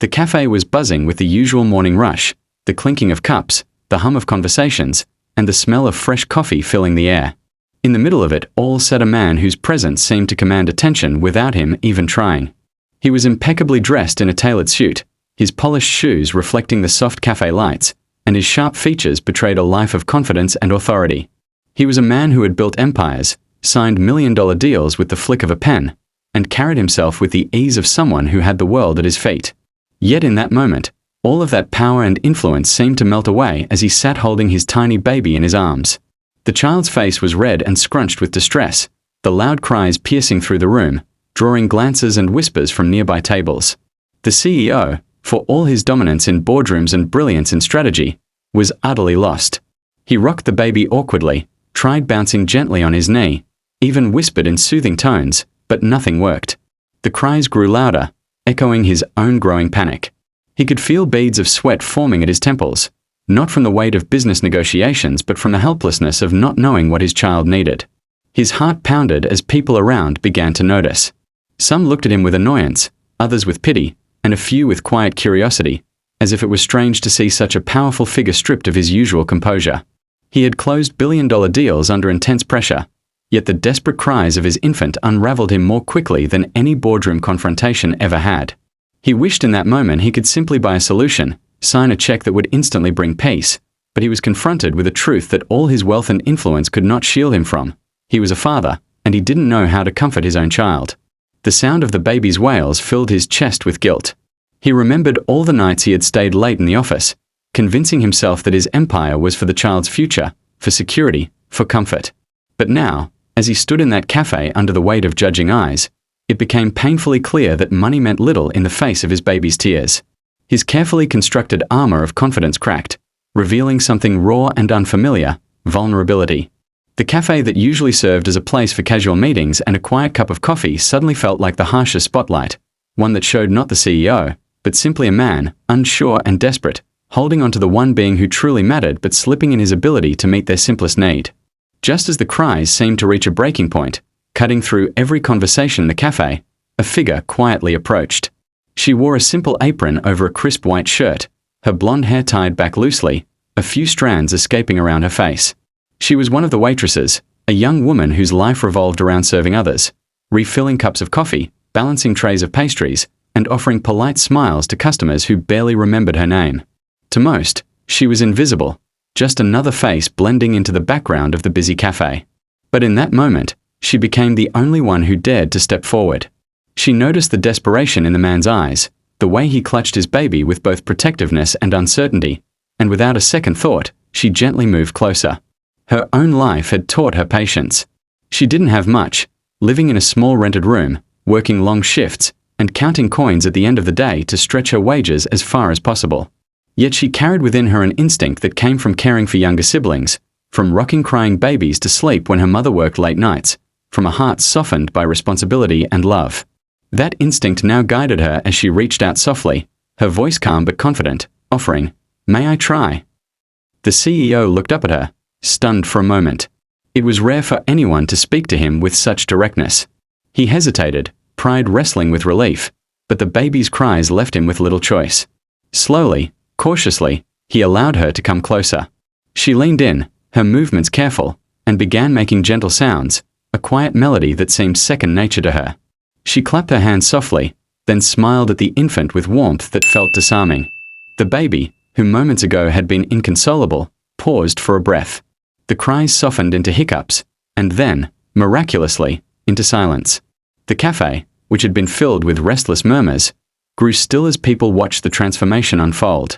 The cafe was buzzing with the usual morning rush, the clinking of cups, the hum of conversations, and the smell of fresh coffee filling the air. In the middle of it all sat a man whose presence seemed to command attention without him even trying. He was impeccably dressed in a tailored suit, his polished shoes reflecting the soft cafe lights, and his sharp features betrayed a life of confidence and authority. He was a man who had built empires, signed million-dollar deals with the flick of a pen, and carried himself with the ease of someone who had the world at his feet. Yet in that moment, all of that power and influence seemed to melt away as he sat holding his tiny baby in his arms. The child's face was red and scrunched with distress, the loud cries piercing through the room, drawing glances and whispers from nearby tables. The CEO, for all his dominance in boardrooms and brilliance in strategy, was utterly lost. He rocked the baby awkwardly, tried bouncing gently on his knee, even whispered in soothing tones, but nothing worked. The cries grew louder, echoing his own growing panic. He could feel beads of sweat forming at his temples, not from the weight of business negotiations but from the helplessness of not knowing what his child needed. His heart pounded as people around began to notice. Some looked at him with annoyance, others with pity, and a few with quiet curiosity, as if it was strange to see such a powerful figure stripped of his usual composure. He had closed billion-dollar deals under intense pressure, yet the desperate cries of his infant unraveled him more quickly than any boardroom confrontation ever had. He wished in that moment he could simply buy a solution, sign a check that would instantly bring peace, but he was confronted with a truth that all his wealth and influence could not shield him from. He was a father, and he didn't know how to comfort his own child. The sound of the baby's wails filled his chest with guilt. He remembered all the nights he had stayed late in the office, convincing himself that his empire was for the child's future, for security, for comfort. But now, as he stood in that cafe under the weight of judging eyes, it became painfully clear that money meant little in the face of his baby's tears. His carefully constructed armor of confidence cracked, revealing something raw and unfamiliar: vulnerability. The cafe that usually served as a place for casual meetings and a quiet cup of coffee suddenly felt like the harshest spotlight, one that showed not the CEO, but simply a man, unsure and desperate, holding on to the one being who truly mattered but slipping in his ability to meet their simplest need. Just as the cries seemed to reach a breaking point, cutting through every conversation in the cafe, a figure quietly approached. She wore a simple apron over a crisp white shirt, her blonde hair tied back loosely, a few strands escaping around her face. She was one of the waitresses, a young woman whose life revolved around serving others, refilling cups of coffee, balancing trays of pastries, and offering polite smiles to customers who barely remembered her name. To most, she was invisible, just another face blending into the background of the busy cafe. But in that moment, she became the only one who dared to step forward. She noticed the desperation in the man's eyes, the way he clutched his baby with both protectiveness and uncertainty, and without a second thought, she gently moved closer. Her own life had taught her patience. She didn't have much, living in a small rented room, working long shifts, and counting coins at the end of the day to stretch her wages as far as possible. Yet she carried within her an instinct that came from caring for younger siblings, from rocking crying babies to sleep when her mother worked late nights, from a heart softened by responsibility and love. That instinct now guided her as she reached out softly, her voice calm but confident, offering, "May I try?" The CEO looked up at her, stunned for a moment. It was rare for anyone to speak to him with such directness. He hesitated, pride wrestling with relief, but the baby's cries left him with little choice. Slowly, cautiously, he allowed her to come closer. She leaned in, her movements careful, and began making gentle sounds, a quiet melody that seemed second nature to her. She clapped her hands softly, then smiled at the infant with warmth that felt disarming. The baby, who moments ago had been inconsolable, paused for a breath. The cries softened into hiccups, and then, miraculously, into silence. The cafe, which had been filled with restless murmurs, grew still as people watched the transformation unfold.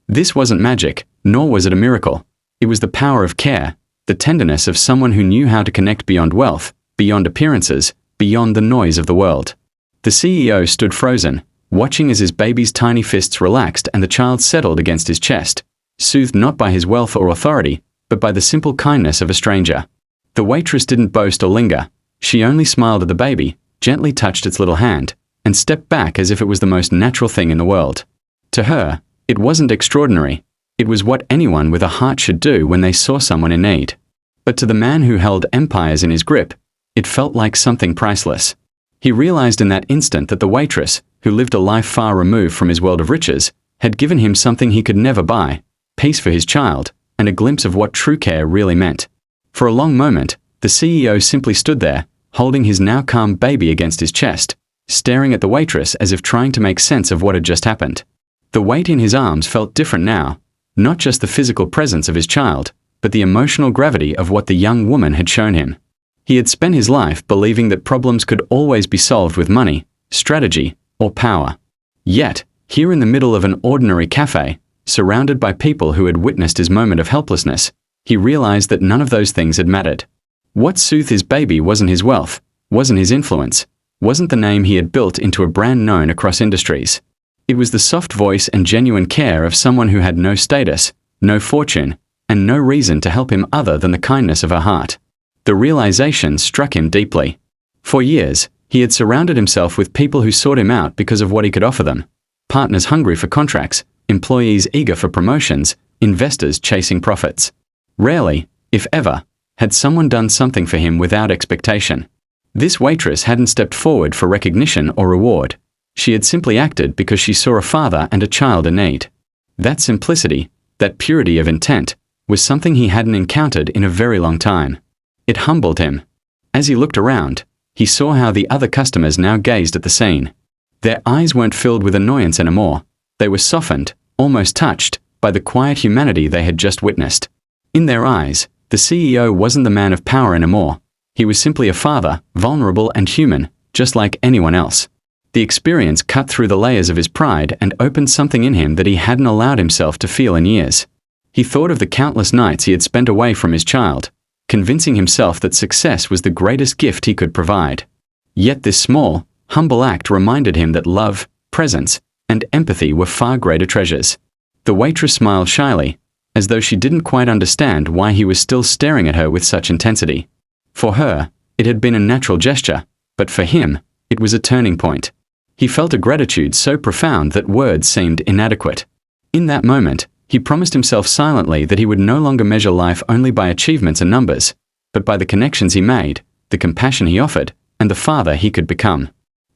This wasn't magic, nor was it a miracle. It was the power of care, the tenderness of someone who knew how to connect beyond wealth, beyond appearances, beyond the noise of the world. The CEO stood frozen, watching as his baby's tiny fists relaxed and the child settled against his chest, soothed not by his wealth or authority, but by the simple kindness of a stranger. The waitress didn't boast or linger. She only smiled at the baby, gently touched its little hand, and stepped back as if it was the most natural thing in the world. To her, it wasn't extraordinary. It was what anyone with a heart should do when they saw someone in need. But to the man who held empires in his grip, it felt like something priceless. He realized in that instant that the waitress, who lived a life far removed from his world of riches, had given him something he could never buy: peace for his child, and a glimpse of what true care really meant. For a long moment, the CEO simply stood there, holding his now calm baby against his chest, staring at the waitress as if trying to make sense of what had just happened. The weight in his arms felt different now, not just the physical presence of his child, but the emotional gravity of what the young woman had shown him. He had spent his life believing that problems could always be solved with money, strategy, or power. Yet, here in the middle of an ordinary café, surrounded by people who had witnessed his moment of helplessness, he realized that none of those things had mattered. What soothed his baby wasn't his wealth, wasn't his influence, wasn't the name he had built into a brand known across industries. It was the soft voice and genuine care of someone who had no status, no fortune, and no reason to help him other than the kindness of her heart. The realization struck him deeply. For years, he had surrounded himself with people who sought him out because of what he could offer them: partners hungry for contracts, employees eager for promotions, investors chasing profits. Rarely, if ever, had someone done something for him without expectation. This waitress hadn't stepped forward for recognition or reward. She had simply acted because she saw a father and a child in need. That simplicity, that purity of intent, was something he hadn't encountered in a very long time. It humbled him. As he looked around, he saw how the other customers now gazed at the scene. Their eyes weren't filled with annoyance anymore. They were softened, almost touched, by the quiet humanity they had just witnessed. In their eyes, the CEO wasn't the man of power anymore. He was simply a father, vulnerable and human, just like anyone else. The experience cut through the layers of his pride and opened something in him that he hadn't allowed himself to feel in years. He thought of the countless nights he had spent away from his child, convincing himself that success was the greatest gift he could provide. Yet this small, humble act reminded him that love, presence, and empathy were far greater treasures. The waitress smiled shyly, as though she didn't quite understand why he was still staring at her with such intensity. For her, it had been a natural gesture, but for him, it was a turning point. He felt a gratitude so profound that words seemed inadequate. In that moment, he promised himself silently that he would no longer measure life only by achievements and numbers, but by the connections he made, the compassion he offered, and the father he could become.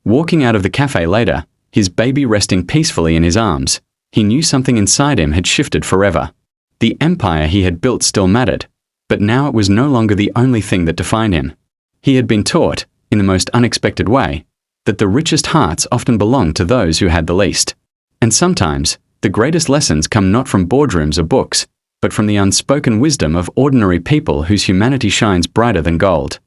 Walking out of the cafe later, his baby resting peacefully in his arms, he knew something inside him had shifted forever. The empire he had built still mattered, but now it was no longer the only thing that defined him. He had been taught, in the most unexpected way, that the richest hearts often belong to those who had the least. And sometimes, the greatest lessons come not from boardrooms or books, but from the unspoken wisdom of ordinary people whose humanity shines brighter than gold.